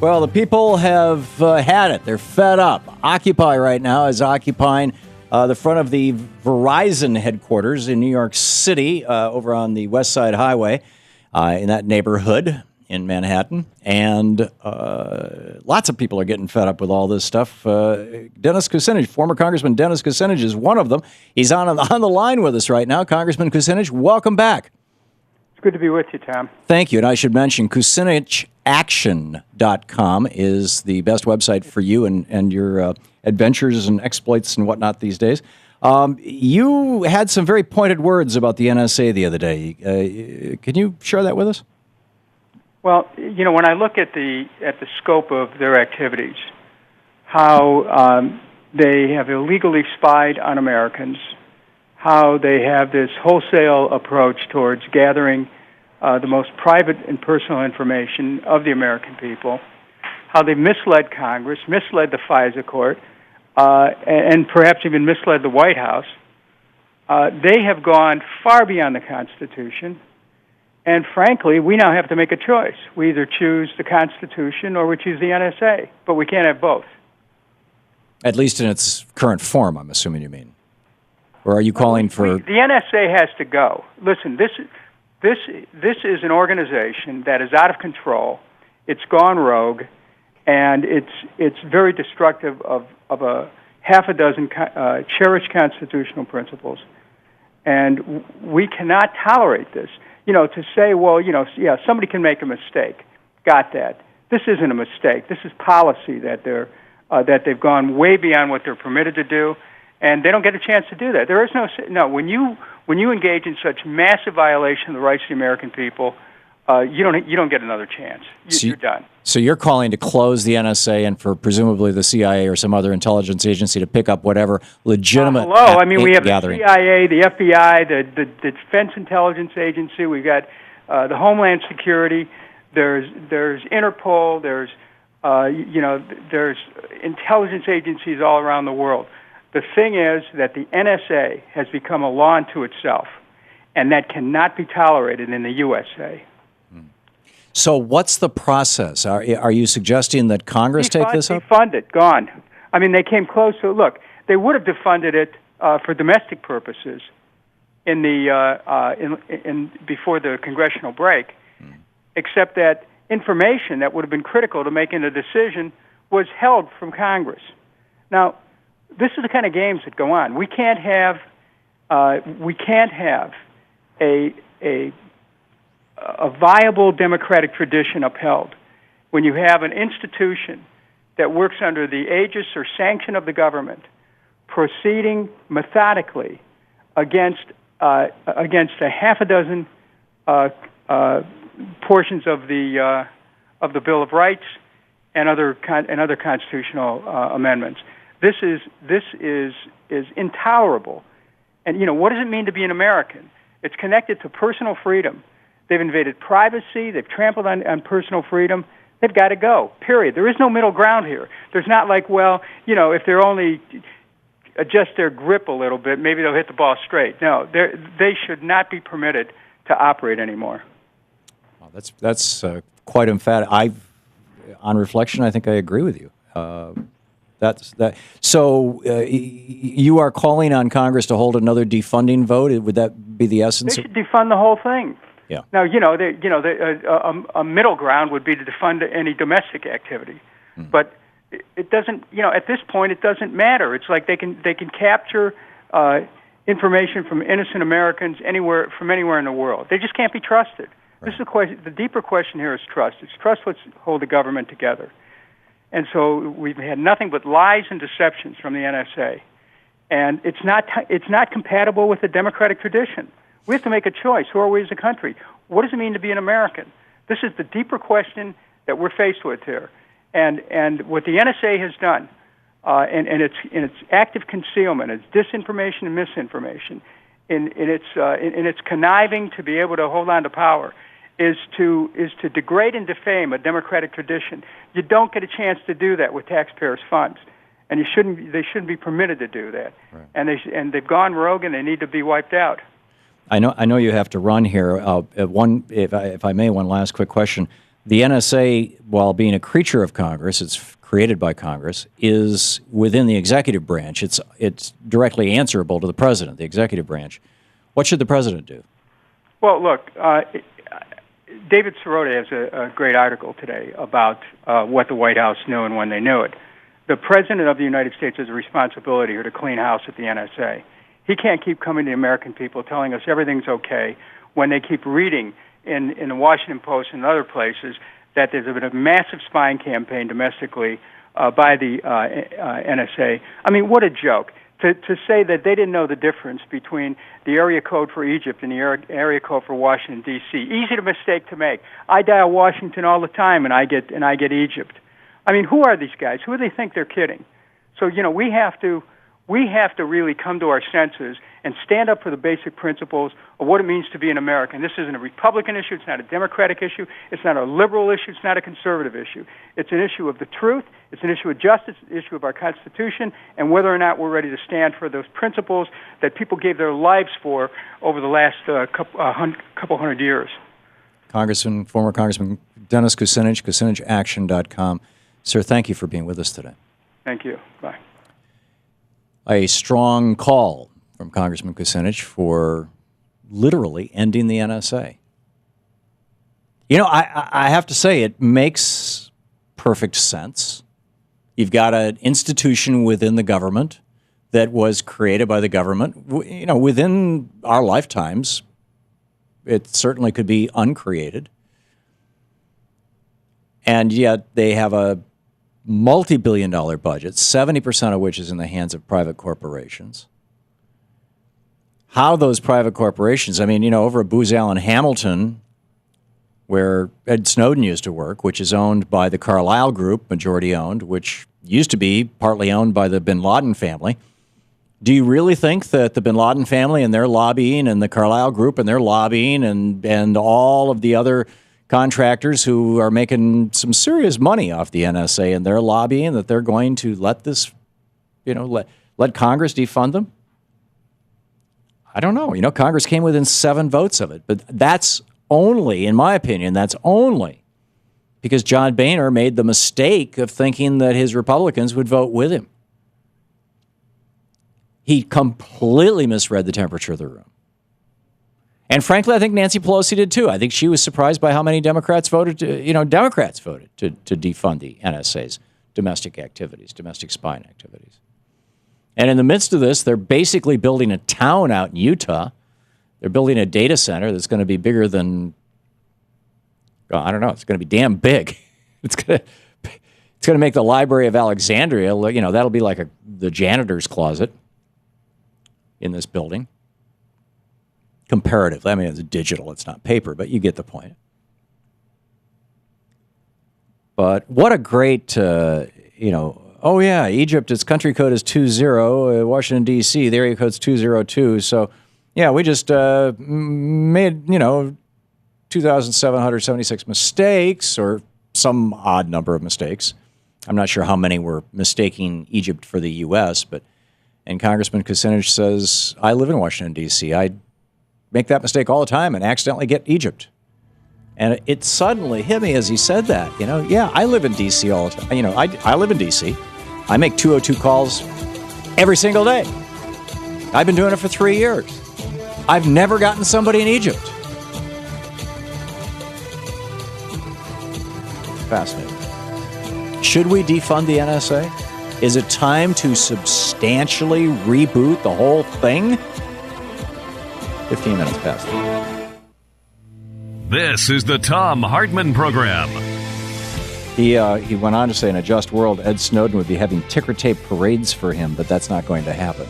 Well, the people have had it. They're fed up. Occupy right now is occupying the front of the Verizon headquarters in New York City over on the West Side Highway in that neighborhood in Manhattan. And lots of people are getting fed up with all this stuff. Dennis Kucinich, former Congressman Dennis Kucinich is one of them. He's on the line with us right now. Congressman Kucinich, welcome back. It's good to be with you, Tom. Thank you. And I should mention KucinichAction.com is the best website for you and your adventures and exploits and whatnot these days. You had some very pointed words about the NSA the other day. Can you share that with us? Well, you know, when I look at the scope of their activities, how they have illegally spied on Americans, how they have this wholesale approach towards gathering the most private and personal information of the American people, how they misled Congress, misled the FISA court, and perhaps even misled the White House. They have gone far beyond the Constitution. And frankly, we now have to make a choice. We either choose the Constitution or we choose the NSA, but we can't have both. At least in its current form, I'm assuming you mean. Or are you calling for... The NSA has to go. Listen, this is an organization that is out of control. It's gone rogue, and it's very destructive of a half a dozen cherished constitutional principles. And we cannot tolerate this. You know, to say, well, you know, yeah, somebody can make a mistake. Got that. This isn't a mistake. This is policy that they've gone way beyond what they're permitted to do, and they don't get a chance to do that. There is no. When you engage in such massive violation of the rights of the American people, you don't get another chance. You're done. So you're calling to close the NSA and for presumably the CIA or some other intelligence agency to pick up whatever legitimate hello. I mean, we have gathering. The CIA, the FBI, the Defense Intelligence Agency. We've got the Homeland Security. There's Interpol. There's there's intelligence agencies all around the world. The thing is that the NSA has become a law unto itself, and that cannot be tolerated in the USA. So what's the process? Are you suggesting that Congress take this up? Defund it, gone. I mean, they came close to, look, they would have defunded it for domestic purposes in before the congressional break, except that information that would have been critical to making a decision was held from Congress. Now, this is the kind of games that go on. We can't have a viable democratic tradition upheld when you have an institution that works under the aegis or sanction of the government proceeding methodically against a half a dozen portions of the Bill of Rights and other constitutional amendments. This is intolerable. And you know, what does it mean to be an American? It's connected to personal freedom. They've invaded privacy. They've trampled on personal freedom. They've got to go, period. There is no middle ground here. There's not like, well, you know, if they're only adjust their grip a little bit, maybe they'll hit the ball straight. No, they should not be permitted to operate anymore. Well, that's quite emphatic. On reflection, I think I agree with you. So you are calling on Congress to hold another defunding vote? Would that be the essence? They should defund the whole thing. Yeah. Now, a middle ground would be to defund any domestic activity, but it doesn't. You know, at this point, it doesn't matter. It's like they can capture information from innocent Americans from anywhere in the world. They just can't be trusted. Right. This is the question. The deeper question here is trust. It's trust what's hold the government together, and so we've had nothing but lies and deceptions from the NSA, and it's not compatible with the democratic tradition. We have to make a choice. Who are we as a country? What does it mean to be an American? This is the deeper question that we're faced with here. And what the NSA has done, in its active concealment, its disinformation and misinformation, in its conniving to be able to hold on to power, is to degrade and defame a democratic tradition. You don't get a chance to do that with taxpayers' funds, and they shouldn't be permitted to do that. Right. And they've gone rogue, and they need to be wiped out. I know you have to run here. If I may, one last quick question. The NSA, while being a creature of Congress, it's created by Congress, is within the executive branch. It's directly answerable to the president, the executive branch. What should the president do? Well, look, David Sirota has a great article today about what the White House knew and when they knew it. The President of the United States has a responsibility here to clean house at the NSA. He can't keep coming to the American people telling us everything's okay when they keep reading in the Washington Post and other places that there's been a massive spying campaign domestically by the NSA. I mean, what a joke. To say that they didn't know the difference between the area code for Egypt and the area code for Washington, D.C. Easy to mistake to make. I dial Washington all the time, and I get Egypt. I mean, who are these guys? Who do they think they're kidding? So, we have to really come to our senses and stand up for the basic principles of what it means to be an American. This isn't a Republican issue. It's not a Democratic issue. It's not a liberal issue. It's not a conservative issue. It's an issue of the truth. It's an issue of justice, an issue of our Constitution, and whether or not we're ready to stand for those principles that people gave their lives for over the last couple hundred years. Former Congressman Dennis Kucinich, KucinichAction.com. Sir, thank you for being with us today. Thank you. Bye. A strong call from Congressman Kucinich for literally ending the NSA. I have to say, it makes perfect sense. You've got an institution within the government that was created by the government. Within our lifetimes, it certainly could be uncreated. And yet they have a multi-billion-dollar budget, 70% of which is in the hands of private corporations. How those private corporations, over at Booz Allen Hamilton, where Ed Snowden used to work, which is owned by the Carlyle Group, majority owned, which used to be partly owned by the bin Laden family. Do you really think that the bin Laden family and their lobbying and the Carlyle Group and their lobbying and all of the other contractors who are making some serious money off the NSA and their lobbying, that they're going to let this, let Congress defund them? I don't know. Congress came within 7 votes of it, but that's only, in my opinion, that's only because John Boehner made the mistake of thinking that his Republicans would vote with him. He completely misread the temperature of the room. And frankly, I think Nancy Pelosi did too. I think she was surprised by how many Democrats voted to defund the NSA's domestic activities, domestic spying activities. And in the midst of this, they're basically building a town out in Utah. They're building a data center that's going to be bigger than, I don't know, it's going to be damn big. It's going to make the Library of Alexandria, that'll be like the janitor's closet in this building. Comparatively, it's digital, it's not paper, but you get the point. But what a great, oh yeah, Egypt, its country code is 20. Washington, D.C., the area code's 202. So, yeah, we just made, 2,776 mistakes, or some odd number of mistakes. I'm not sure how many were mistaking Egypt for the U.S., and Congressman Kucinich says, I live in Washington, D.C. I make that mistake all the time and accidentally get Egypt. And it suddenly hit me as he said that, yeah, I live in D.C. all the time. I live in D.C. I make 202 calls every single day. I've been doing it for 3 years. I've never gotten somebody in Egypt. Fascinating. Should we defund the NSA? Is it time to substantially reboot the whole thing? 15 minutes past. This is the Thom Hartmann Program. He went on to say, in a just world, Ed Snowden would be having ticker tape parades for him, but that's not going to happen.